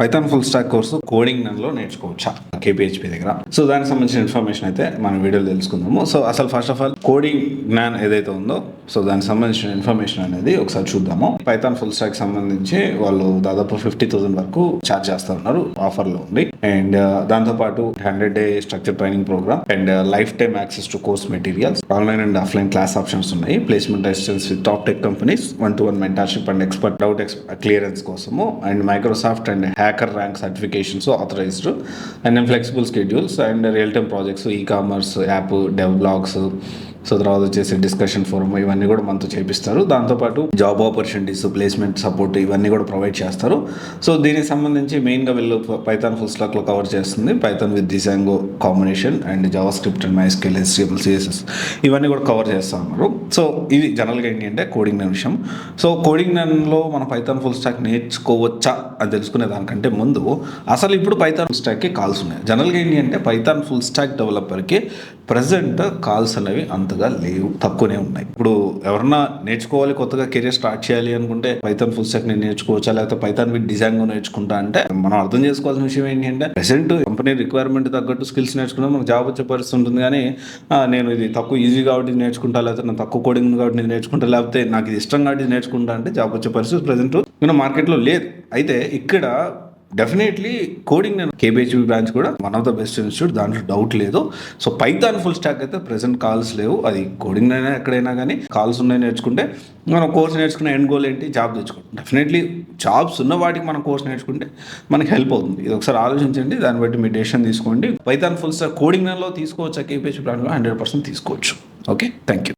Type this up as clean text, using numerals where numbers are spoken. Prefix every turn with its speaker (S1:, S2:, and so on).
S1: Python full stock course coding లో నేర్చుకోవచ్చా KPHP దగ్గర. So దానికి సంబంధించిన ఇన్ఫర్మేషన్ అయితే మనం వీడియోలో తెలుసుకుందాము. సో అసలు first of all coding Gyan ఏదైతే ఉందో సో దానికి సంబంధించిన ఇన్ఫర్మేషన్ అనేది ఒకసారి చూద్దాము. పైథాన్ ఫుల్ స్టాక్ సంబంధించి వాళ్ళు దాదాపు 50,000 వరకు ఛార్జ్ చేస్తా ఉన్నారు ఆఫర్ లో ఉంది. అండ్ దాంతోపాటు 100-day structure training program and lifetime access to course materials, online and offline class options ఉన్నాయి. Placement assistance with top tech companies, 1-to-1 mentorship and expert doubt clearance కోసము, and Microsoft and HackerRank certifications authorized, and flexible schedules and real time projects, e commerce app dev blogs, so తర్వాత వచ్చేసి discussion forum, ఇవన్నీ కూడా మనతో చేపిస్తారు. దాంతోపాటు job opportunities, placement support ఇవన్నీ కూడా ప్రొవైడ్ చేస్తారు. సో దీనికి సంబంధించి మెయిన్గా వీళ్ళు పైథాన్ ఫుల్ స్టాక్లో కవర్ చేస్తుంది Python with Django combination and Java script and MySQL, HTML, CSS ఇవన్నీ కూడా కవర్ చేస్తూ ఉన్నారు. సో ఇది జనరల్గా ఏంటి అంటే కోడింగ్ అనే విషయం. సో కోడింగ్ లో మనం పైథాన్ ఫుల్ స్టాక్ నేర్చుకోవచ్చా అని తెలుసుకునే దానికంటే ముందు అసలు ఇప్పుడు పైథాన్ ఫుల్ స్టాక్కి కాల్స్ ఉన్నాయి. జనరల్గా ఏంటి అంటే పైథాన్ ఫుల్ స్టాక్ డెవలపర్కి ప్రజెంట్ కాల్స్ అనేవి అంతగా లేవు, తక్కువనే ఉన్నాయి. ఇప్పుడు ఎవరన్నా నేర్చుకోవాలి, కొత్తగా కెరీర్ స్టార్ట్ చేయాలి అనుకుంటే పైథాన్ ఫుల్ స్టాక్ నేను నేర్చుకోవచ్చా, లేకపోతే పైథాన్ విత్ డిజైన్గా నేర్చుకుంటా అంటే మనం అర్థం చేసుకోవాల్సిన విషయం ఏంటి అంటే ప్రెసెంట్ కంపెనీ రిక్వైర్మెంట్ తగ్గట్టు స్కిల్స్ నేర్చుకుంటే మనకు జాబ్ వచ్చే పరిస్థితి ఉంటుంది. కానీ నేను ఇది తక్కువ ఈజీ కాబట్టి నేర్చుకుంటా, లేకపోతే నేను తక్కువ కోడింగ్ కాబట్టి నేను నేర్చుకుంటా, లేకపోతే నాకు ఇది ఇష్టం కాబట్టి నేర్చుకుంటా అంటే జాబ్ వచ్చే పరిస్థితి ప్రజెంట్ మార్కెట్లో లేదు. అయితే ఇక్కడ డెఫినెట్లీ కోడింగ్ నేను కేపీహెచ్పీ బ్రాంచ్ కూడా one of the best institute, దాంట్లో డౌట్ లేదు. సో పైథాన్ ఫుల్ స్టాక్ అయితే ప్రెసెంట్ కాల్స్ లేవు. అది కోడింగ్ అయినా ఎక్కడైనా కానీ కాల్స్ ఉన్నాయి. నేర్చుకుంటే మనం కోర్స్ నేర్చుకునే ఎండ్ గోల్ ఏంటి, జాబ్ తెచ్చుకోండి. డెఫినెట్లీ జాబ్స్ ఉన్న వాటికి మనం కోర్స్ నేర్చుకుంటే మనకి హెల్ప్ అవుతుంది. ఇది ఒకసారి ఆలోచించండి, దాన్ని బట్టి మీ డెసిషన్ తీసుకోండి. పైథాన్ ఫుల్ స్టాక్ కోడింగ్ లో తీసుకోవచ్చు కేపీహెచ్పీ బ్రాంచ్లో 100% తీసుకోవచ్చు. Okay, thank you.